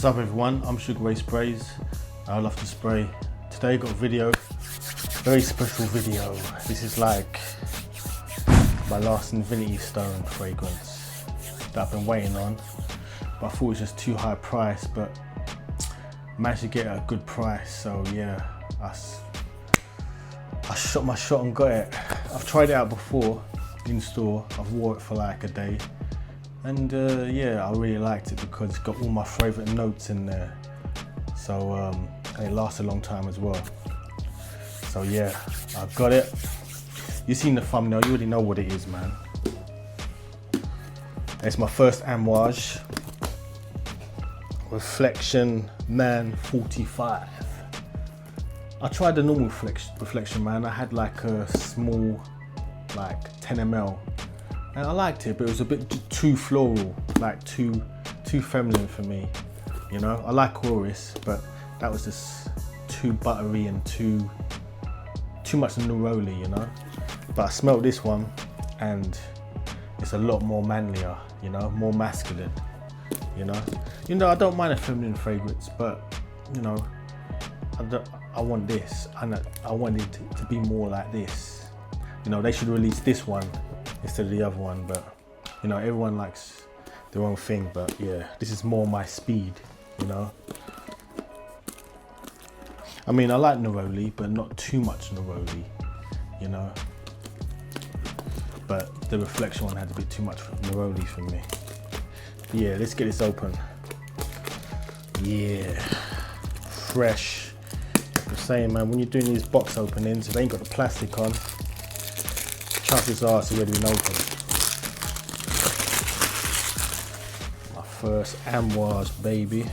What's up everyone, I'm Sugar Ray Sprays. I love to spray. Today I got a video, very special video. This is like my last Infinity Stone fragrance that I've been waiting on, but I thought it was just too high a price, but managed to get it at a good price. So yeah, I shot my shot and got it. I've tried it out before in store. I've wore it for like a day. And yeah, I really liked it because it's got all my favourite notes in there. So and it lasts a long time as well. So yeah, I got it. You've seen the thumbnail, you already know what it is, man. It's my first amouage. Reflection Man 45. I tried the normal reflection man. I had like a small, like 10 ml. And I liked it, but it was a bit too floral, like too feminine for me. You know, I like Oris, but that was just too buttery and too much neroli, you know. But I smelled this one, and it's a lot more manlier, you know, more masculine. You know, I don't mind a feminine fragrance, but you know, I want this, and I want it to be more like this. You know, they should release this one instead of the other one, but you know, everyone likes their own thing. But yeah, this is more my speed, you know. I mean, I like neroli, but not too much neroli, you know. But the reflection one had a bit too much neroli for me. But yeah, let's get this open. Yeah, fresh. Like I'm saying, man, when you're doing these box openings, if they ain't got the plastic on, chances are it's already been opened. My first amouage, baby.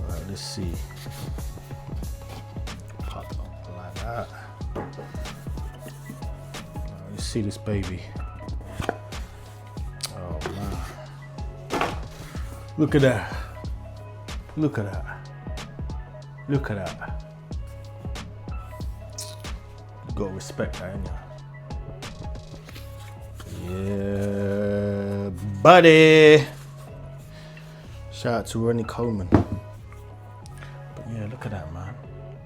Alright, let's see. Pop it up like that. Alright, let's see this baby. Oh man. Look at that. Look at that. Look at that. Gotta respect that, ain't ya? Yeah, buddy. Shout out to Ronnie Coleman. But yeah, look at that, man.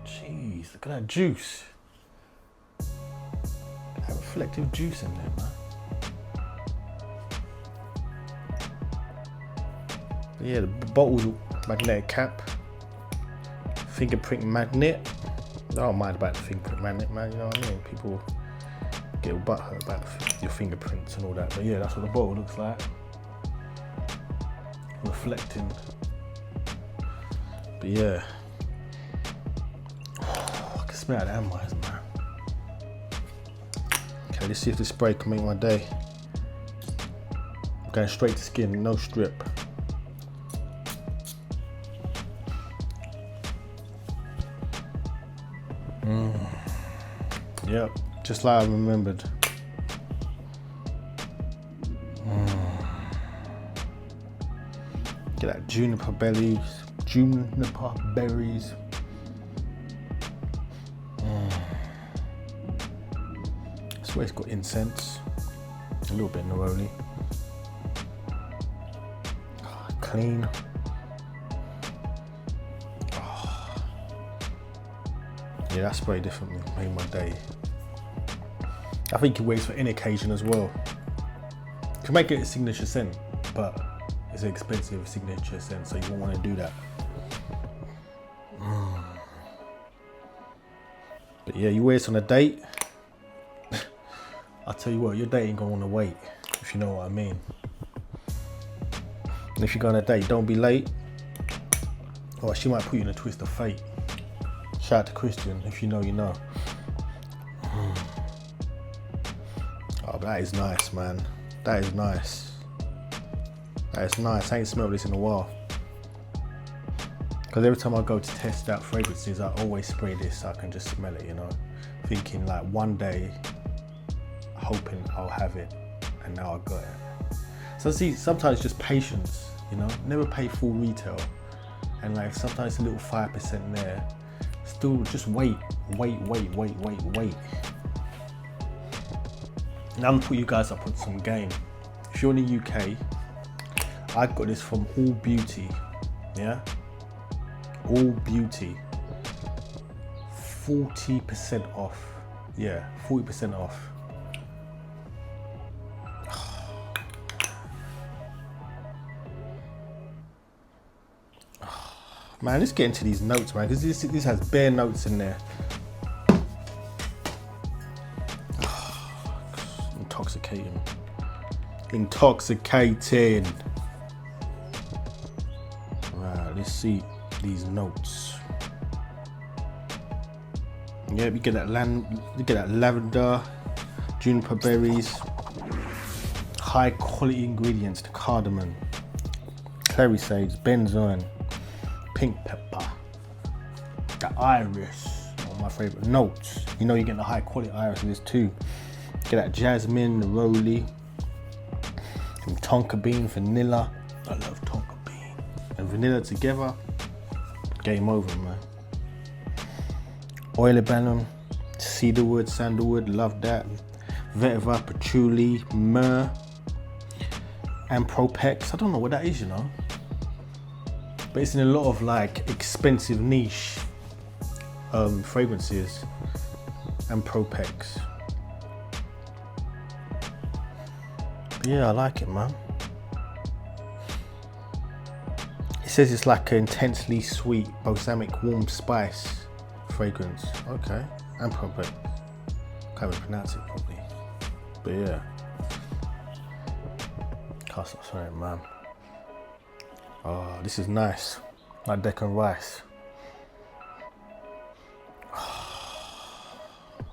Jeez, look at that juice. That reflective juice in there, man. But yeah, the bottle magnetic cap, fingerprint magnet. I don't mind about the fingerprint magnet, man, you know what I mean? People get all butthurt about your fingerprints and all that, but yeah, that's what the bottle looks like. Reflecting. But yeah. Oh, I can smell the amouage, man. Okay, let's see if this spray can make my day. I'm going straight to skin, no strip. Yep, just like I remembered. Get that juniper berries. I swear it's got incense, a little bit neroli. Oh, clean. Oh. Yeah, that spray definitely made my day. I think it works for any occasion as well. You can make it a signature scent, but it's an expensive signature scent, so you won't want to do that. But yeah, you wear this on a date. I'll tell you what, your date ain't gonna want to wait, if you know what I mean. And if you go on a date, don't be late, or she might put you in a twist of fate. Shout out to Christian, if you know, you know. Oh, that is nice, man. That is nice. That is nice. I ain't smelled this in a while. Because every time I go to test out fragrances, I always spray this so I can just smell it, you know. Thinking like one day, hoping I'll have it, and now I got it. So see, sometimes just patience, you know. Never pay full retail. And like sometimes a little 5% there. Still just wait. Now I'm gonna put you guys up on some game. If you're in the UK, I got this from All Beauty, yeah? All Beauty, 40% off, yeah, 40% off. Man, let's get into these notes, man, because this has bare notes in there. Intoxicating. Intoxicating. Right, let's see these notes. Yeah, we get that lavender, juniper berries, high quality ingredients, the cardamom, clary sage, benzoin, pink pepper, the iris, one of my favorite notes. You know you're getting the high quality iris in this too. Get that jasmine, neroli, some tonka bean, vanilla. I love tonka bean and vanilla together. Game over, man. Oil-of-banum, cedarwood, sandalwood, love that. Vetiver, patchouli, myrrh, and Propex. I don't know what that is, you know. But it's in a lot of like expensive niche fragrances. And Propex. Yeah, I like it, man. It says it's like an intensely sweet, balsamic, warm spice fragrance. Okay. And Propex. Can't even pronounce it properly. But yeah. Can't stop swearing, man. Oh, this is nice. Like Deccan rice.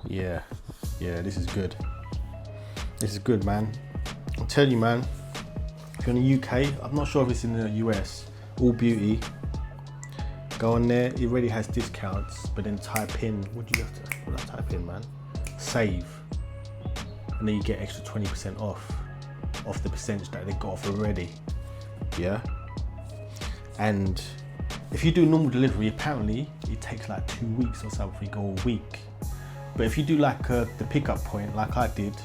Yeah. Yeah, this is good. This is good, man. I'll tell you, man. If you're in the UK, I'm not sure if it's in the US. All Beauty. Go on there. It already has discounts, but then type in. What do you have to type in, man? Save, and then you get extra 20% off the percentage that they got off already. Yeah. And if you do normal delivery, apparently it takes like 2 weeks or something. You go a week. But if you do like the pickup point, like I did,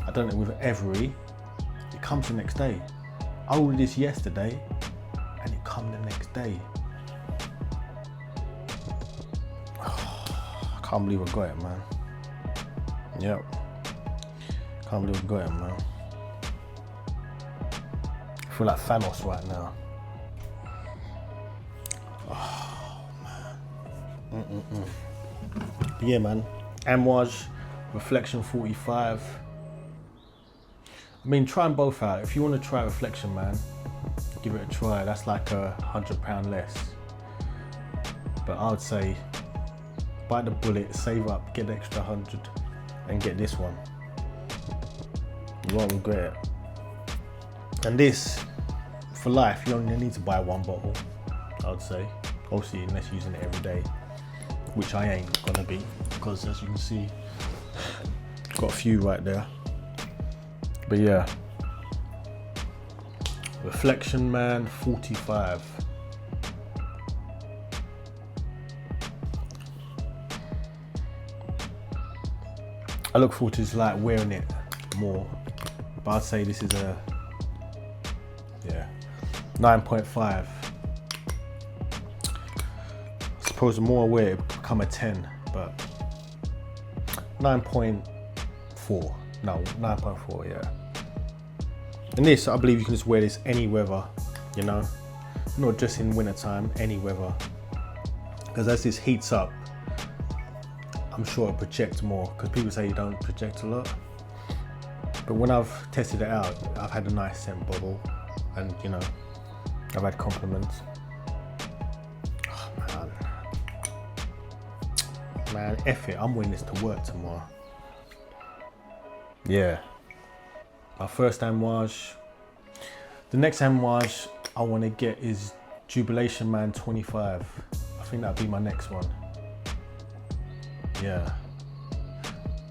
I done it with Every. It comes the next day. I ordered this yesterday, and it come the next day. I can't believe I got it, man. Yep. Can't believe I got it, man. I feel like Thanos right now. Oh, man. But yeah, man. Amouage, Reflection 45. I mean, try them both out. If you want to try Reflection, man, give it a try. That's like £100 less. But I would say, bite the bullet, save up, get the extra 100, and get this one. You won't regret it. And this, for life, you only need to buy one bottle, I would say. Obviously, unless you're using it every day, which I ain't gonna be, because as you can see, got a few right there. But yeah, Reflection, man, 45. I look forward to just like wearing it more, but I'd say this is a 9.5. I suppose the more I wear it, become a 10, but 9.4. No, 9.4, yeah. And this, I believe you can just wear this any weather, you know, not just in winter time, any weather. Because as this heats up, I'm sure it projects more, because people say you don't project a lot. But when I've tested it out, I've had a nice scent bubble, and you know, I've had compliments. Oh man. Man, F it, I'm wearing this to work tomorrow. Yeah. My first amouage. The next amouage I want to get is Jubilation Man 25. I think that'll be my next one. Yeah.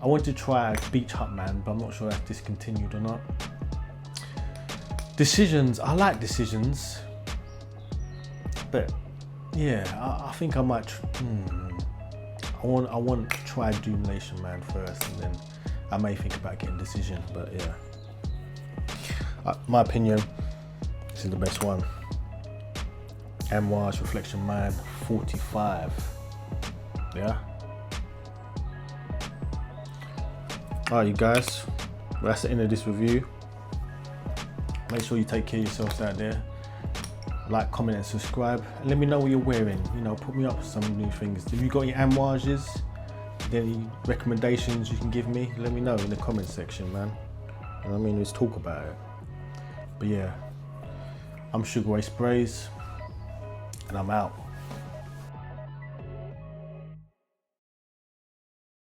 I want to try Beach Hut Man, but I'm not sure that's discontinued or not. Decisions, I like Decisions. But yeah, I think I might, I want to try Jubilation Man first, and then I may think about getting Decision, but yeah. My opinion, This is the best one. Amouage Reflection Man 45. Yeah. Alright, you guys. Well, that's the end of this review. Make sure you take care of yourselves out there. Like, comment and subscribe. And let me know what you're wearing. You know, put me up with some new things. If you got any amouages, any recommendations you can give me, let me know in the comment section, man. You know what I mean? Let's talk about it. But yeah, I'm Sugar Ray Sprays, and I'm out.